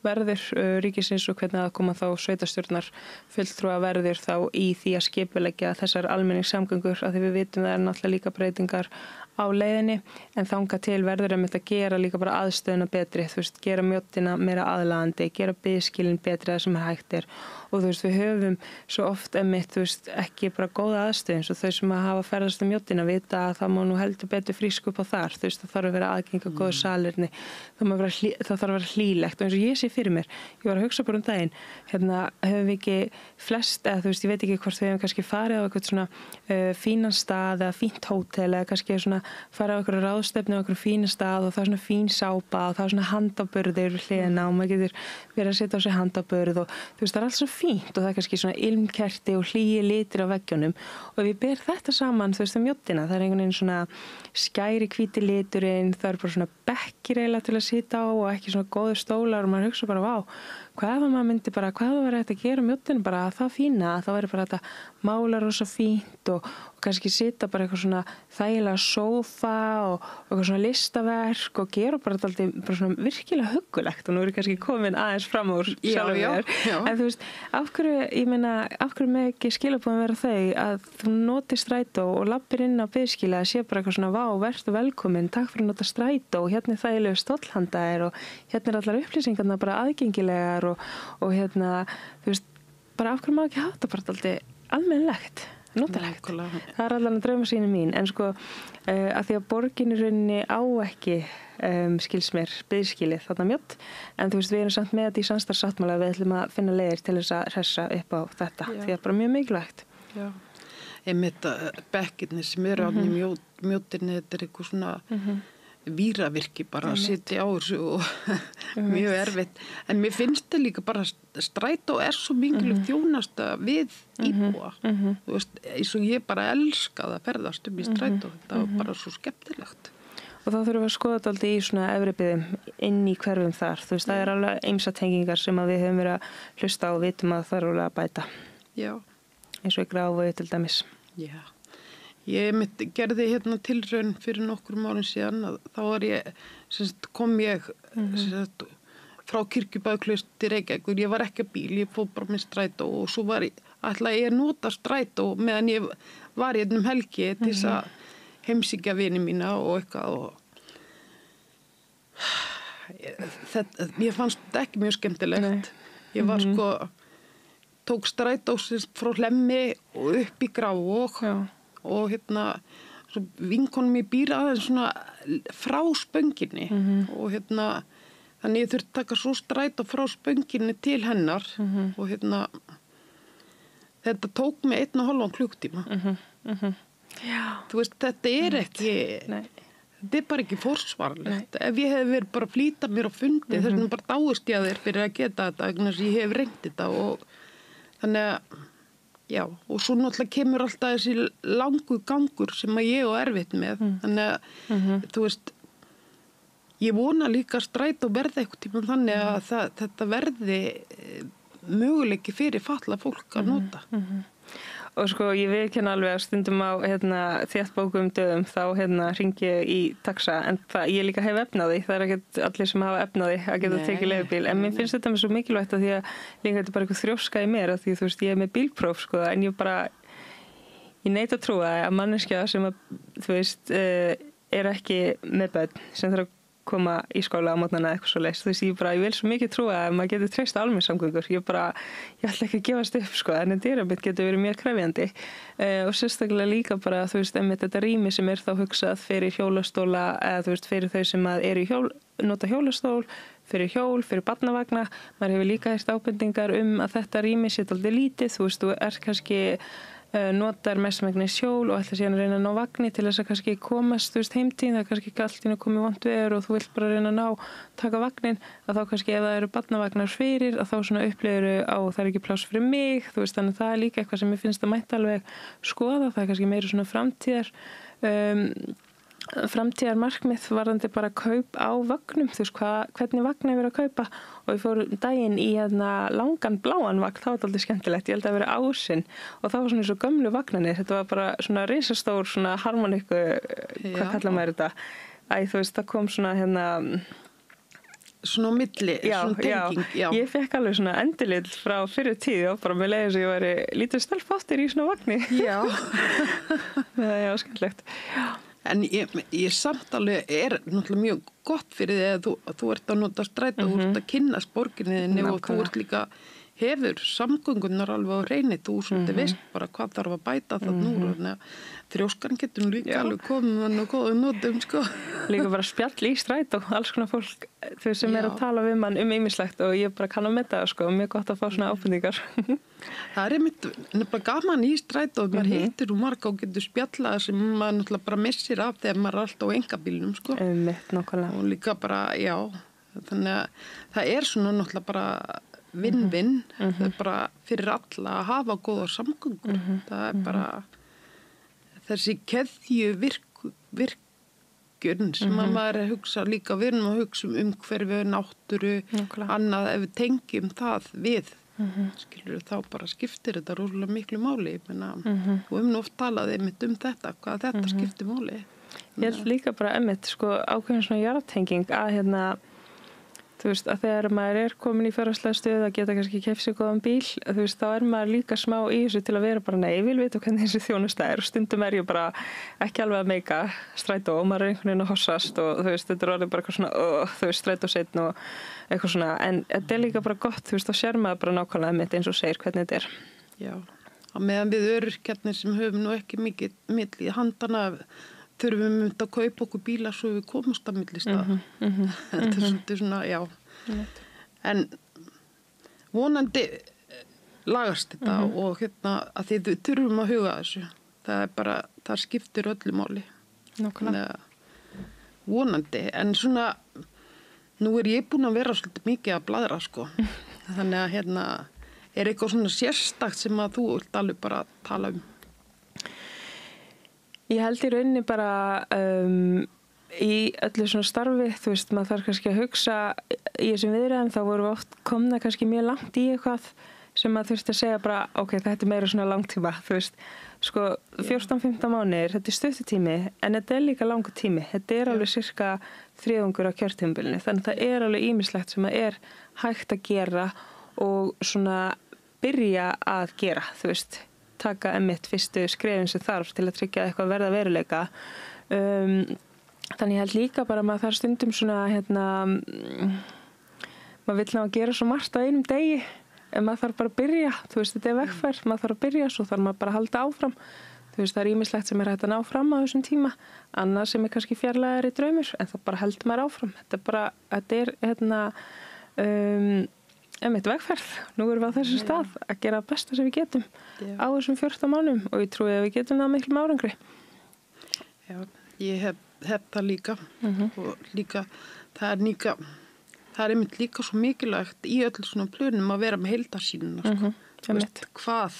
verður ríkisins og hvernig aðkoma þá sveitarstjórnar fulltrúa verður þá í því að skipuleggja þessar almenningssamgöngur af því við vitum það náttúrulega líka breytingar á leiðinni en þangað til verður að gera líka bara aðstöðuna betri, þú veist, gera mjóttina meira aðlaðandi, gera biðskilin betri það sem hægt og þú veist, við höfum svo oft þú veist, ekki bara góða aðstöð eins og þau sem að hafa ferðast mjóttina vita að það má nú heldur betur frísk upp á þar, þú veist, það þarf að vera aðgengi góðu salirni, það þarf að vera hlýlegt og eins og ég sé fyrir mér, ég var að hugsa bara daginn, höfum við ekki flest, eða þú veist, ég veit ekki hvort við hefum kannski farið á eitthvað svona fínan stað eða fínt hótel eða kannski svona fara á einhverju ráðstefnu á einhverju fína stað og það er svona fín sápa og það er svona handaburðir við hliðina og maður getur verið að setja á sig handaburð og þú veist það er allt svo fínt og það er kannski svona ilmkerti og hlýi litir á veggjunum og ef ég ber þetta saman þú veist mjóttina það er einhvern veginn svona skæri hvíti liturinn það er bara svona bekkir eiginlega til að sitja á og ekki svona góður stólar og maður hugsa bara vá hvað maður myndi bara hvað það væri hægt að gera mjóttinu bara það fína það væri bara þetta mála rosa fínt og kannski sita bara eitthvað svona þægilega sófa og eitthvað svona listaverk og gera bara alltaf bara svona virkilega huggulegt og nú er kannski komin aðeins fram úr sjálfum mér en þú veist af hverju með ekki skilabúðum vera þau að þú noti strætó og lappir inn á biðskýla að sé bara eitthvað svona vá vertu velkomin takk fyrir að nota strætó og hérna er þægilegu stóllhandaðir og hérna er allar upplýsingarna bara aðgengilegar og þú veist bara af hverju má ekki hafa þetta bara alltaf almennilegt notalegt. Það er allan að draumasýnin mín en sko að því að borgin í rauninni á ekki skils mér biðskýlið þarna mjótt en þú veist við erum samt með þetta í samstarfssáttmála við ætlum að finna leiðir til þess að hressa upp á þetta því það er bara mjög mikilvægt. Já, einmitt bekkirni sem eru á mjóttinni þetta er eitthvað svona víravirki bara að sitja á þessu og mjög erfitt en mér finnst þetta líka bara strætó er svo mikilvægt þjónasta við íbúa þú veist, eins og ég bara elskaði að ferðast í strætó þetta var bara svo skemmtilegt og þá þurfum við að skoða þetta alltaf í svona efri byggðum inn í hverfum þar þú veist, það er alveg ýmsatengingar sem að við höfum verið að hlusta á og vitum að það er alveg að bæta eins og í Grafarvogi til dæmis Ég gerði hérna tilraun fyrir nokkrum árum síðan þá var kom ég frá Kirkjubæjarklaustri til Reykjavíkur, ég var ekki að bíl, ég fór bara með strætó og svo ætlaði ég að nota strætó meðan ég var hérna helgi til þess að heimsækja vini mína og eitthvað og mér fannst þetta ekki mjög skemmtilegt. Ég var tók strætó frá Hlemmi og upp í Grafarvog og vinkonum ég býr aðeins svona frá Spönginni og þannig ég þurfti að taka svo strætó frá Spönginni til hennar og þetta tók mig 1,5 klukkutíma þú veist þetta er ekki þetta er bara ekki forsvarlegt ef ég hef verið bara að flýta mér á fundi þess vegna bara dáist ég að þér fyrir að geta þetta vegna þess að ég hef reynt þetta og þannig að já, og svo náttúrulega kemur alltaf þessi langu gangur sem að ég á erfitt með. Þannig að, þú veist, ég vona líka að strætó verði eitthvað tíma þannig að þetta verði möguleiki fyrir fatlað fólk að nota. Og sko, ég viðurkenni alveg að stundum á þéttbókum dögum þá hringi ég í taxa en ég líka hef efnaði. Það er ekkert allir sem hafa efnaði að geta tekið leigubíl. En mér finnst þetta svo mikilvægt að því að líka þetta er bara eitthvað þrjóska í mér að því þú veist ég er með bílpróf sko en ég neita að trúa að manneskja sem að þú veist er ekki með börn sem þarf að koma í skóla á mótnana eitthvað svo leist. Þú veist, ég vil svo mikið trúa að maður getur treyst á almenningssamgöngur. Ég ætla ekki að gefast upp, sko, en þetta getur verið mjög krefjandi. Og sérstaklega líka bara, þú veist, þetta rými sem er þá hugsað fyrir hjólastóla, eða þú veist, fyrir þau sem eru nota hjólastól, fyrir hjól, fyrir barnavagna. Maður hefur líka heyrt ábendingar að þetta rými sé dálítið lítið, þú veist, þú er kannski notar mestmegnis hjól og ætla síðan að reyna að ná vagni til þess að kannski komast heimtíðin, það er kannski ekki allt inn að koma vont veður og þú vilt bara reyna að taka vagnin, að þá kannski ef það eru barnavagnar fyrir, að þá svona upplifir það er ekki pláss fyrir mig, þú veist, þannig að það er líka eitthvað sem ég finnst að mætti alveg skoða, það er kannski meira svona framtíðar markmið varðandi bara kaup á vagnum, þú veist hvernig vagn er verið að kaupa og ég fór daginn í langan bláan vagn, það var alltaf skemmtilegt, ég held að vera ásinn og það var svona eins og gömlu vagnanir, þetta var bara svona risastór svona harmoniku, hvað kallar maður þetta? Þú veist, það kom svona svona á milli, svona tenging. Já, ég fekk alveg svona endurlit frá fyrir tíð og bara með leiðis að ég væri lítið stelp áttir í svona vagni. Já. Það er skemmtilegt. Já. En ég samt alveg náttúrulega mjög gott fyrir því að þú ert að nota strætó, þú ert að kynnast borginniðinni og þú ert líka hefur samgöngunar alveg á hreini, þú svolítið veist bara hvað þarf að bæta það nú, þannig að þrjóskan getur líka alveg komið og góðu nótum, sko. Líka bara spjall í strætó, alls konar fólk þau sem að tala við mann ýmislegt og ég bara kann að meta það, sko, og mjög gott að fá svona ábendingar. Það er einmitt nefnilega gaman í strætó, maður hittir og marga og getur spjallað sem maður náttúrulega bara missir af þegar maður er alltaf á engabílnum, sko. Nákvæmlega. Og líka bara, þannig að það er svona náttúrulega bara vinn-vinn, það er bara fyrir alla að hafa góða samgöngur. Það er bara þessi keðju virkjun sem að maður er að hugsa líka, við erum að hugsa umhverfi, náttúru, annað, ef við tengjum það við, skilur þá bara skiptir þetta rosalega miklu máli. Ég meina, og nú oft talaði einmitt þetta, hvað þetta skiptir máli. Ég held líka bara einmitt, sko, ákveðin svona jarðtenging að þú veist, að þegar maður er komin í fjárhagslega stöð að geta kannski keypt sér góðan bíl, þú veist, þá er maður líka smá í þessu til að vera bara, nei, ég vil vita hvernig þessi þjónusta er og stundum er ég bara ekki alveg að meika strætó og maður er einhvern veginn að hossast og þú veist, þetta er orðið bara eitthvað svona, þú veist, strætó seinna og eitthvað svona, en þetta er líka bara gott, þú veist, þá sér maður bara nákvæmlega mitt eins og segir hvernig þetta er. Já, á meðan við öryrkjarnir sem höfum nú ekki mikið milli handana þurfum við að kaupa okkur bíla svo við komumst að milli staða. Þetta er svolítið svona, já. En vonandi lagast þetta og að því við þurfum að huga þessu. Það er bara, það skiptir öllu máli. Nákvæmlega. Vonandi, en svona, nú er ég búin að vera svolítið mikið að bladra, sko. Þannig að er eitthvað svona sérstakt sem að þú vilt alveg bara tala Ég held í rauninni bara í öllu svona starfi, þú veist, maður þarf kannski að hugsa í þessum viðræðum, þá vorum við oft komna kannski mjög langt í eitthvað sem maður þurfti að segja bara, ok, þetta er meira svona langtíma, þú veist, sko 14-15 mánuðir, þetta er stuttutími, en þetta er líka langur tími, þetta er alveg cirka þriðjungur á kjörtímabilinu, þannig það er alveg ýmislegt sem er hægt að gera og svona byrja að gera, þú veist, taka einmitt fyrstu skrefin sem þarf til að tryggja eitthvað verða veruleika. Þannig ég held líka bara að maður þarf stundum svona, maður vill ná að gera svo margt á einum degi, en maður þarf bara að byrja, þú veist, þetta er vegferð, maður þarf að byrja, svo þarf maður bara að halda áfram. Þú veist, það er ýmislegt sem er hægt að ná fram á þessum tíma, annað sem er kannski fjarlægari draumur, en það bara heldur maður áfram. Þetta er bara, þetta er, einmitt vegferð. Nú erum við á þessum stað að gera besta sem við getum á þessum 14 mánum og ég trúi að við getum það miklu árangri. Já, ég hef það líka og líka, það er einmitt líka svo mikilvægt í öllu svona plönum að vera með heildarsýnina, sko. Þú veist, hvað?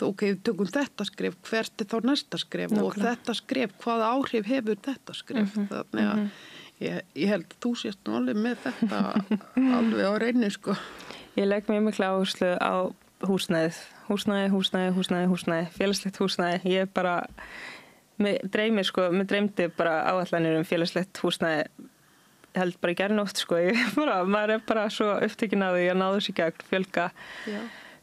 Ok, við tökum þetta skref, hvert er þá næsta skref og þetta skref, hvað áhrif hefur þetta skref? Þannig að Ég held að þú sést nú alveg með þetta alveg á reyni, sko. Ég legg mjög mikla áherslu á húsnæðið. Húsnæði, félagslegt húsnæði. Ég bara, mér dreymdi bara áætlanir félagslegt húsnæði, held bara í gærnótt, sko. Maður er bara svo upptekinn á því að ná þessu í gegn, fjölga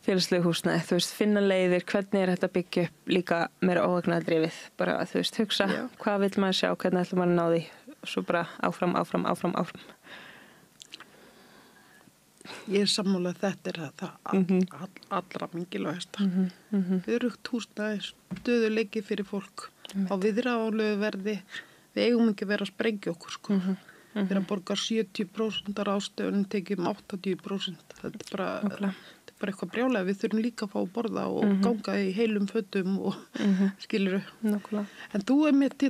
félagslegu húsnæði. Þú veist, finna leiðir, hvernig er þetta byggja upp líka meira óhagnaðardrifið. Bara, þú veist, hugsa, hvað vill maður sjá, hvernig ætlum maður að ná því. Svo bara áfram. Ég er sammála að þetta er það allra mikilvægast. Örugt húsnæði, stöðuleiki fyrir fólk á viðráðanlegu verði. Við eigum ekki verið að sprengja okkur, sko. Við erum að borga 70% ráðstöfunum, tekjum 80%. Þetta er bara eitthvað brjálega. Við þurfum líka að fá að borða og ganga í heilum fötum og skilurðu. En þú er mitt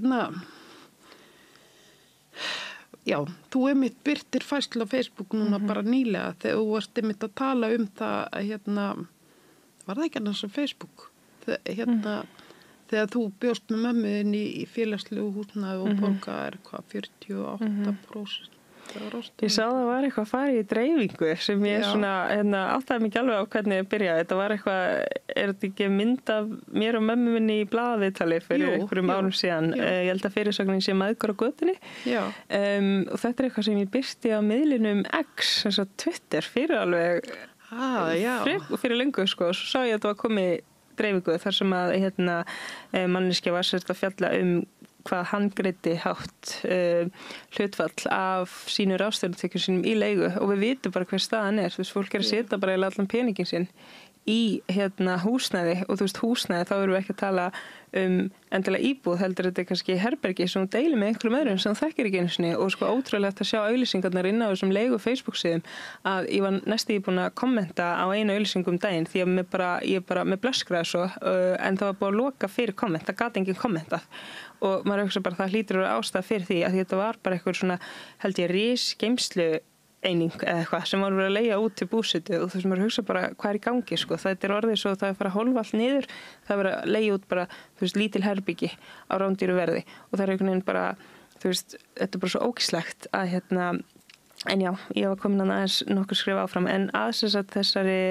Já, þú einmitt birtir færslu á Facebook núna bara nýlega þegar þú varst einmitt að tala það að var það ekki annars á Facebook? Þegar þú bjóst með mömmuðin í félagslegu húsnæði og borgaðir 48%. Ég sá það var eitthvað að fara í dreifingu sem ég svona, áttaði mig ekki alveg á hvernig ég byrjaði. Þetta var eitthvað, er þetta ekki mynd af mér og mömmu minni í blaðviðtali fyrir einhverjum árum síðan. Ég held að fyrirsögnin sé Mæðgur á götunni. Og þetta er eitthvað sem ég birti á miðlinum X, eins og Twitter, fyrir alveg, fyrir lengu, sko. Og svo sá ég að þetta var komið dreifingu þar sem að, manneskja var sérst að fjalla hvað hann greiddi hátt hlutfall af sínu ráðstöfunartekjum sínum í leigu og við vitum bara hver staðan er. Þú veist, fólk er að setja bara allan peningin sinn í húsnæði og þú veist, húsnæði, þá erum við ekki að tala endilega íbúð, heldur þetta er kannski herbergi sem þú deilir með einhverjum öðrum sem þú þekkir ekki einu sinni og sko ótrúlegt að sjá auglýsingarnar inn á þessum leigu Facebook-síðum að ég var næstu búin að kommenta á einu auglýsingum daginn því að ég blöskraði svo en það var búin að loka fyrir komment, það gat enginn kommentað og maður hugsa bara það hlýtur að vera ástæða fyrir því að þetta var bara eitthvað svona, held ég, risgeymslu eining eða eitthvað sem var verið að leigja út til búsetu og þess að maður hugsa bara hvað er í gangi sko, þetta er orðið svo það er að fara að hólfa allt niður, það er verið að leigja út bara, þú veist, lítil herbyggi á rándýru verði og það er einhvern veginn bara, þú veist, þetta er bara svo ógíslegt að en já, ég var komin að aðeins nokkur skrifa áfram en aðeins þessari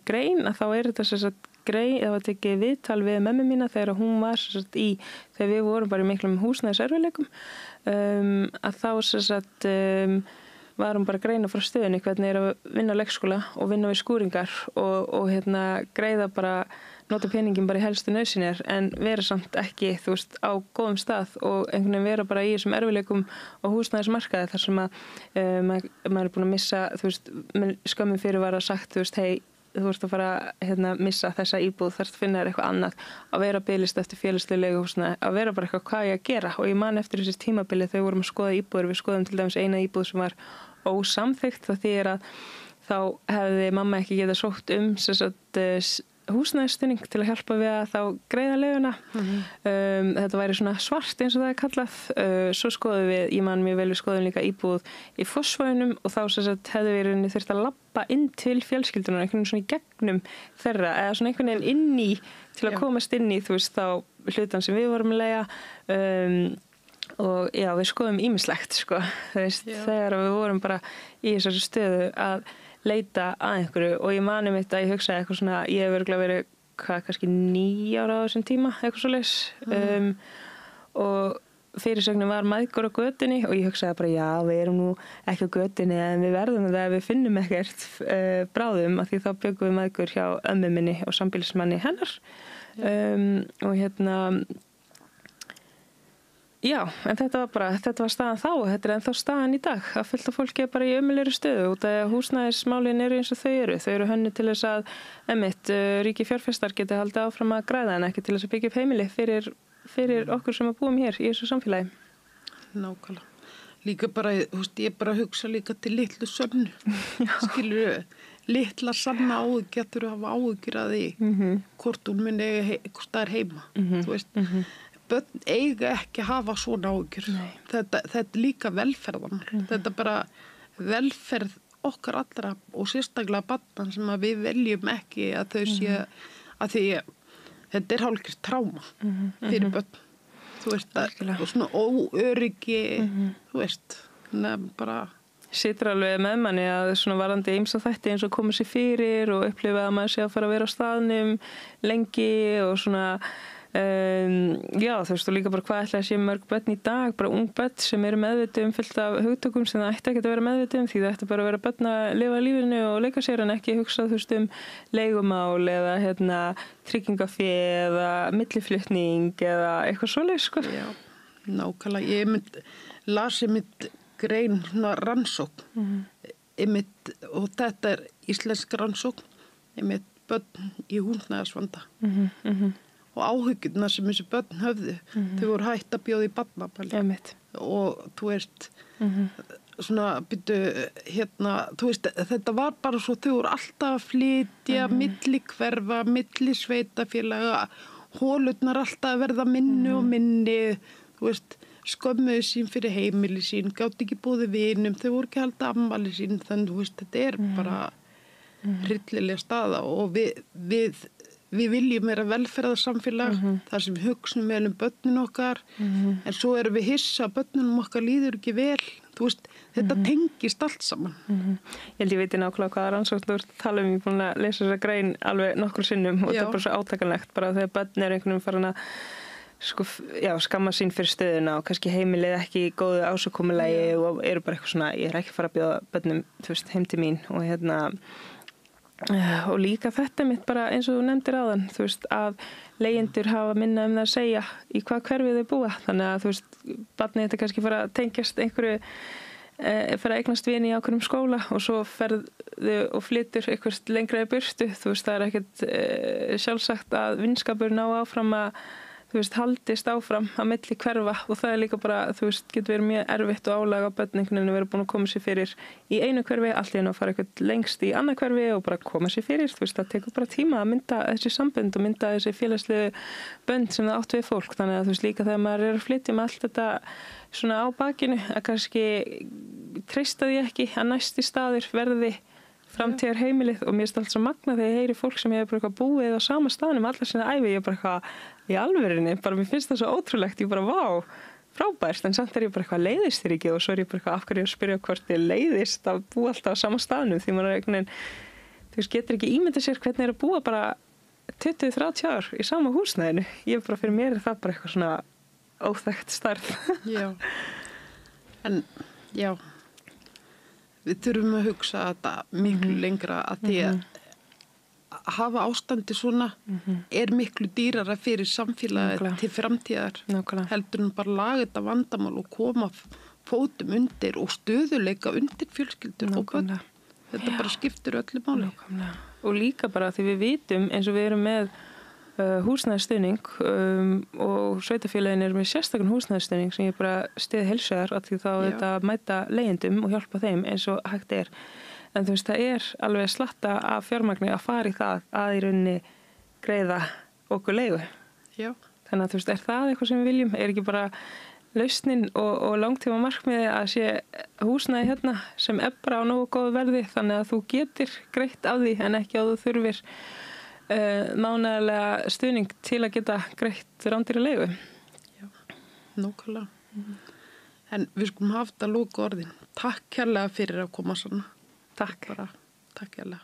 grein að þá er þetta þess að grein, það var tekið viðtal við mömmu mína þegar hún var þegar við vorum bara í miklum húsnæðiserfiðleikum að þá var hún bara að greina frá stöðunni hvernig er að vinna á leikskóla og vinna við skúringar og greiða bara nota peningin bara í helstu nauðsynjar en vera samt ekki, þú veist, á góðum stað og einhvern veginn vera bara í þessum erfiðleikum á húsnæðismarkaði þar sem að maður er búin að missa, þú veist, skömmin fyrir var að sagt, þú veist, hei, þú ert að fara að missa þessa íbúð, þarfst að finna þér eitthvað annað, að vera að bilist eftir félagslegu leiguhúsnæði, að vera bara eitthvað hvað ég að gera og ég man eftir þessi tímabili þegar við vorum að skoða íbúður, við skoðum til dæmis eina íbúð sem var ósamþykkt það þýðir að þá hefði mamma ekki getað sótt húsnæðisstuðning til að hjálpa við að þá greiða leiguna. Þetta væri svona svart eins og það er kallað. Svo skoðum við, ég man mjög vel við skoðum líka íbúð í Fossvoginum og þá hefði við þurft að labba inn til fjölskyldunar, einhvern veginn svona í gegnum þeirra eða svona einhvern veginn inn í til að komast inn í, þú veist, þá hlutan sem við vorum að leigja og já, við skoðum ýmislegt sko, þú veist, þegar við vorum bara í þessari stöðu að leita að einhverju og ég mani mitt að ég hugsaði eitthvað svona, ég hef örgulega verið kannski 9 ára á þessum tíma eitthvað svoleiðis og fyrirsögnin var Mæðgur á götunni og ég hugsaði bara já, við erum nú ekki á götunni en við verðum það ef við finnum ekkert bráðum af því þá byggum við mæðgur hjá ömmu minni og sambýlismanni hennar og já, en þetta var staðan þá og þetta er ennþá staðan í dag að fullt af fólki er bara í ömurlegri stöðu út af að húsnæðismálin eru eins og þau eru hönnu til þess að ríki fjárfestar geti haldið áfram að græða en ekki til þess að byggja upp heimili fyrir okkur sem að búum hér í þessu samfélagi. Nákvæmlega. Líka bara, þú veist, ég bara hugsa líka til litlu sönnu. Skilur litla sanna áhyggjur að hafa áhyggjur að því hvort hún muni hvort það er heima, þú veist. Börn eiga ekki að hafa svona áhyggjur. Þetta er líka velferðan. Þetta er bara velferð okkar allra og sérstaklega barnan sem að við veljum ekki að þau sé að því þetta er hálfgerð tráma fyrir börn. Þú veist, og svona óöryggi, þú veist, bara situr alveg með manni að svona varandi ýmsa þætti eins og koma sér fyrir og upplifa að maður sé að fara að vera á staðnum lengi og svona já, þú veist, og líka bara hvað ætla að sé mörg börn í dag, bara ung börn sem eru meðvituð fullt af hugtökum sem það ætti ekki að vera meðvituð því það ætti bara að vera börn að lifa lífinu og leika sér en ekki hugsa, þú veist, leigumál eða tryggingafé eða milliflutning eða eitthvað svoleiðis, sko. Já, nákvæmlega. Ég las grein svona rannsókn og þetta er íslensk rannsókn börn í húsnæðisvanda og áhyggjurnar sem þessi börn höfðu þau voru hætt að bjóða í barnabæli og þú veist svona þú veist, þetta var bara svo þau voru alltaf að flytja milli hverfa, milli sveitafélaga hólurnar alltaf að verða minni og minni, þú veist skömmuðu sín fyrir heimili sín gátt ekki búið vinum, þau voru ekki halda afmæli sín, þannig þú veist, þetta er bara hryllilega staða og við við viljum vera velferðarsamfélag, þar sem við hugsum vel börnin okkar, en svo erum við hissa að börnunum okkar líður ekki vel. Þú veist, þetta tengist allt saman. Ég held ég veit nákvæmlega hvaða rannsókn þú ert að tala ég er búin að lesa þessa grein alveg nokkrum sinnum og þetta bara svo átakanlegt, bara þegar börn einhvern veginn farin að skamma sín fyrir stöðuna og kannski heimilið ekki í góðu ásökumulagi og eru bara eitthvað svona, ég ekki fara að bjóða börnum, þú veist, heim til mín og líka þetta mitt bara eins og þú nefndir áðan, þú veist, að leigjendur hafa minna það að segja í hvað hverfið þau búa, þannig að þú veist, barnið þetta kannski fara að tengjast einhverju, fara að eignast vini í ákveðnum skóla og svo ferðu og flytur eitthvað lengra í burtu, þú veist, það er ekkert sjálfsagt að vinskapur ná áfram að þú veist, haldist áfram að milli hverfa og það er líka bara, þú veist, getur verið mjög erfitt og álag á börn að vera búin að koma sér fyrir í einu hverfi, allt í einu að fara eitthvað lengst í annað hverfi og bara koma sér fyrir, þú veist, það tekur bara tíma að mynda þessi sambönd og mynda þessi félagslegu bönd sem það átt við fólk, þannig að þú veist líka þegar maður er að flytja með allt þetta svona á bakinu, að kannski treysta því ekki að næsti staður verði framtíðar heimilið og mér allt svo magna þegar ég heyri fólk sem ég bara búið á sama staðnum allar sinna ævi, ég bara eitthvað í alvörinni, bara mér finnst það svo ótrúlegt, ég bara vá, frábært, en samt er ég bara eitthvað leiðist þér ekki og svo er ég bara eitthvað af hverju að spyrja hvort ég leiðist að búa alltaf á sama staðnum því maður er einhvern veginn, þú veist, getur ekki ímyndað sér hvernig er að búa bara 20-30 ár í sama húsnæðinu, ég bara fyrir mér er það bara eitthvað svona óþekkt starf. Já, en já. Við þurfum að hugsa þetta miklu lengra að því að hafa ástandi svona er miklu dýrara fyrir samfélagið til framtíðar. Heldur en bara laga þetta vandamál og koma fótum undir og stöðuleika undir fjölskyldur og börn. Þetta bara skiptir öllu máli. Og líka bara því við vitum eins og við erum með húsnæðisstuðning og sveitafélagin er með sérstakun húsnæðisstuðning sem ég bara stiði heilsugar að því þá þetta mæta leigjendum og hjálpa þeim eins og hægt er. En þú veist, það er alveg slatta af fjármagni að fara í það að í rauninni greiða okkur leigu. Já. Þannig að þú veist, er það eitthvað sem við viljum? Er ekki bara lausnin og langtíma markmiði að sé húsnæði hérna sem er bara á nógu góðu verði þannig að þú getir greitt af því en ekki að þú þurfir mánaðarlega stuðning til að geta greitt rándýra leigu. Já, nákvæmlega. En við skulum hafa þetta loka orðin. Takk kærlega fyrir að koma svona. Takk. Takk kærlega.